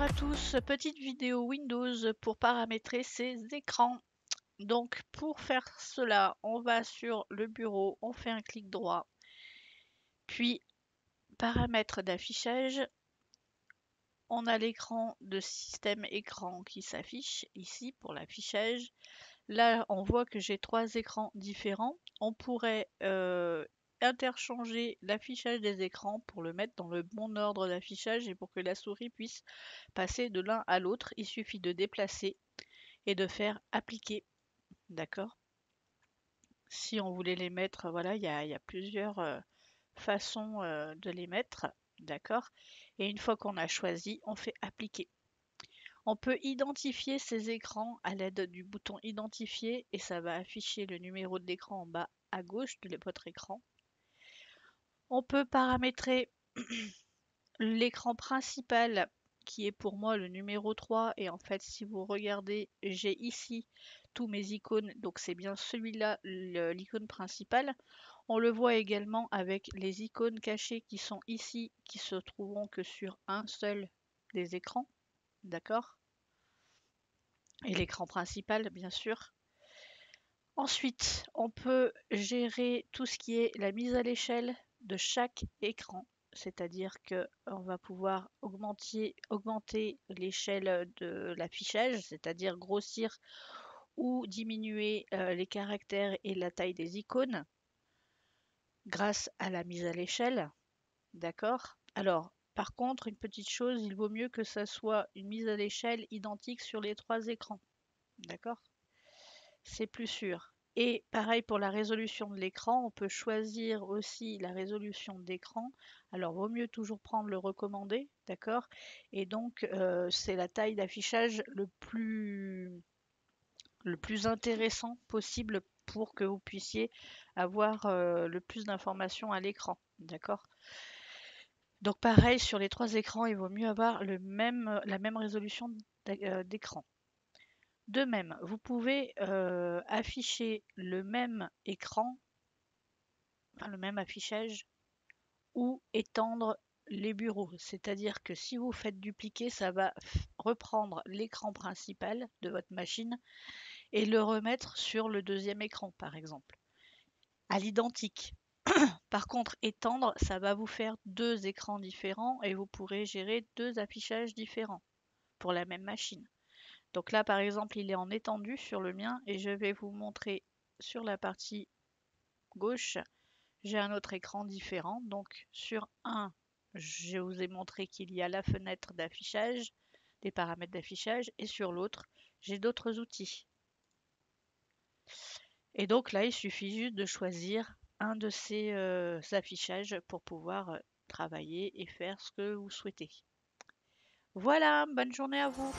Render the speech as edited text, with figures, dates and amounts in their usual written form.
Bonjour à tous, petite vidéo Windows pour paramétrer ces écrans. Donc pour faire cela, on va sur le bureau, on fait un clic droit, puis paramètres d'affichage. On a l'écran de système écran qui s'affiche ici pour l'affichage. Là, on voit que j'ai trois écrans différents. On pourrait interchanger l'affichage des écrans pour le mettre dans le bon ordre d'affichage et pour que la souris puisse passer de l'un à l'autre. Il suffit de déplacer et de faire appliquer. D'accord? Si on voulait les mettre, voilà, il y a plusieurs façons de les mettre. D'accord? Et une fois qu'on a choisi, on fait appliquer. On peut identifier ces écrans à l'aide du bouton identifier et ça va afficher le numéro de l'écran en bas à gauche de votre écran. On peut paramétrer l'écran principal qui est pour moi le numéro 3 et en fait si vous regardez j'ai ici tous mes icônes donc c'est bien celui-là l'icône principale. On le voit également avec les icônes cachées qui sont ici qui se trouveront que sur un seul des écrans. D'accord? Et l'écran principal bien sûr. Ensuite, on peut gérer tout ce qui est la mise à l'échelle de chaque écran, c'est-à-dire que on va pouvoir augmenter l'échelle de l'affichage, c'est-à-dire grossir ou diminuer les caractères et la taille des icônes grâce à la mise à l'échelle. D'accord? Alors, par contre, une petite chose, il vaut mieux que ça soit une mise à l'échelle identique sur les trois écrans. D'accord? C'est plus sûr. Et pareil pour la résolution de l'écran, on peut choisir aussi la résolution d'écran. Alors, vaut mieux toujours prendre le recommandé, d'accord? Et donc, c'est la taille d'affichage le plus intéressant possible pour que vous puissiez avoir le plus d'informations à l'écran, d'accord? Donc, pareil, sur les trois écrans, il vaut mieux avoir la même résolution d'écran. De même, vous pouvez afficher le même écran, enfin le même affichage, ou étendre les bureaux. C'est-à-dire que si vous faites dupliquer, ça va reprendre l'écran principal de votre machine et le remettre sur le deuxième écran, par exemple, à l'identique. Par contre, étendre, ça va vous faire deux écrans différents et vous pourrez gérer deux affichages différents pour la même machine. Donc là, par exemple, il est en étendu sur le mien et je vais vous montrer sur la partie gauche, j'ai un autre écran différent. Donc sur un, je vous ai montré qu'il y a la fenêtre d'affichage, des paramètres d'affichage, et sur l'autre, j'ai d'autres outils. Et donc là, il suffit juste de choisir un de ces affichages pour pouvoir travailler et faire ce que vous souhaitez. Voilà, bonne journée à vous.